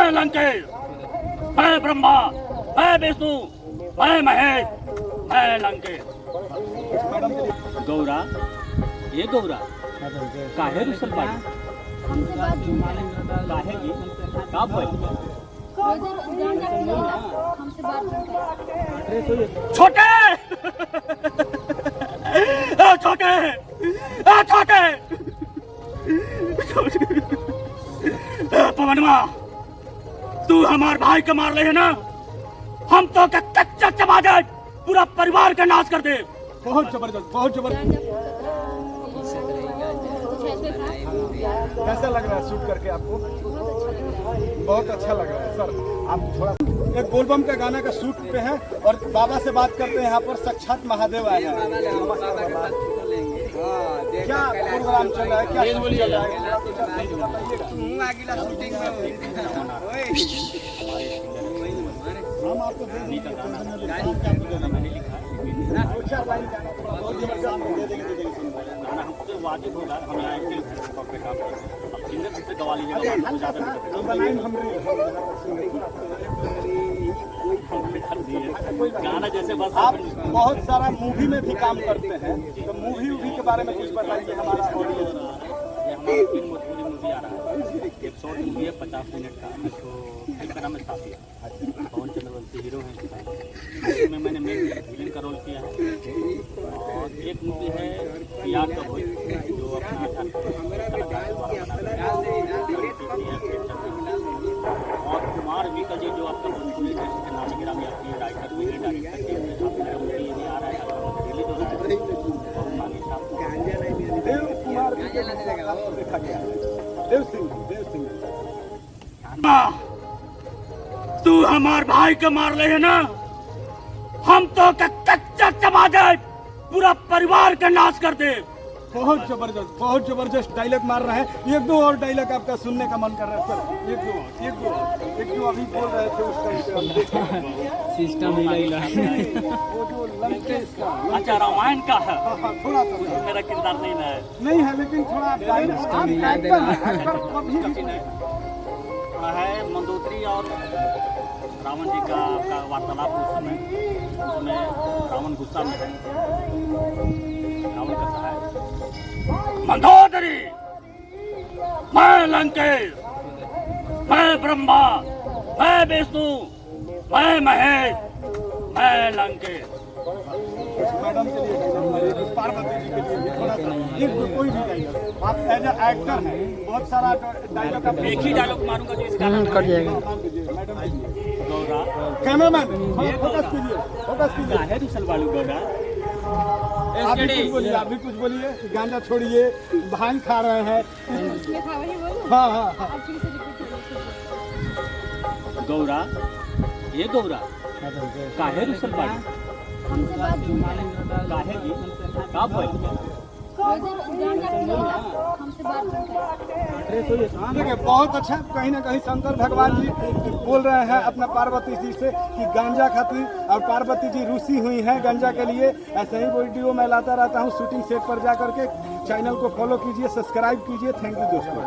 मैं लंकेश, मैं ब्रह्मा, मैं विष्णु, मैं महेश, मैं लंकेश। गौरा, ये गौरा काहे रुसल बाड़ी? हमसे बात काहे की का भइल? हमसे बात छोटे छोटे छोटे पवनवा, तू हमार भाई के मार ले है ना, हम तो का कच्चा चबा जाए, पूरा परिवार का नाश कर दे। बहुत जबरदस्त, बहुत जबरदस्त। कैसा लग रहा है शूट करके आपको? बहुत अच्छा लग रहा है सर। आप थोड़ा एक बोलबम का गाना का शूट पे हैं और बाबा से बात करते हैं। यहाँ पर साक्षात महादेव आए हैं। क्या प्रोग्राम चल रहा है, क्या शूट चल रहा है? हम आपको दे देंगे, गाना हमसे वाजिब होगा, हम यहाँ पे काम अब सिंगर से गवा लीजिएगा। गाना जैसे बस आप बहुत सारा मूवी में भी काम करते हैं, तो मूवी के बारे में कुछ बताइए हमारा ऑडियंस। ये हमारा फिल्म भोजपुरी मूवी आ रहा है, एक शॉर्ट मूवी है 50 मिनट का, तो फिल्म का नाम है साफिया। पवन चंद्रवंशी हीरो हैं, इसमें मैंने मेन विलेन का रोल किया है। और एक मूवी है यार का कोई, जो अपना और कुमार भी का जो आपका भोजपुरी इंडस्ट्री के नामी गिरामी आपकी राइटर भी है, डायरेक्टर मूवी ये आ रहा है, रिलीज हो रहा है। देव कुमार देखा गया है। देव सिंह तू हमार भाई के मार ले है ना, हम तो का कच्चा चबा जाए, पूरा परिवार का नाश कर दे। बहुत जबरदस्त डायलॉग मार रहे हैं। एक दो और डायलॉग आपका सुनने का मन कर रहा है सर। एक दो अभी बोल रहे थे उस टाइम सिस्टम वो जो लंकेश का। अच्छा, रामायण का है, थोड़ा सा मेरा किरदार नहीं है, लेकिन थोड़ा है मंदोत्री और रावण जी का आपका वार्तालाप उस समय, उसमें रावण गुस्सा में है, रावण कहता है मंदोदरी, मैं लंकेश, मैं ब्रह्मा, मैं विष्णु, मैं महेश, मैं लंकेश। मैडम के लिए, पार्वती जी के लिए थोड़ा सा कोई भी डायलॉग। आप एज ए एक्टर हैं, बहुत सारा डायलॉग आप एक ही डायलॉग मारूंगा जो इसका कट जाएगा। मैडम गौरा, कैमरामैन फोकस कीजिए। है दूसर वालू गौरा, आप भी कुछ बोलिए, गांजा छोड़िए, भांग खा रहे हैं। हाँ। गौरा, ये गौरा काहे रुसल बाड़ी? हमसे बात काहे की का भइल? हमसे बात देखिए, बहुत अच्छा। कहीं ना कहीं शंकर भगवान जी बोल रहे हैं अपना पार्वती जी से कि गांजा खाती, और पार्वती जी रूसी हुई हैं गांजा के लिए। ऐसे ही वीडियो मैं लाता रहता हूं शूटिंग सेट पर जा करके। चैनल को फॉलो कीजिए, सब्सक्राइब कीजिए। थैंक यू दोस्तों।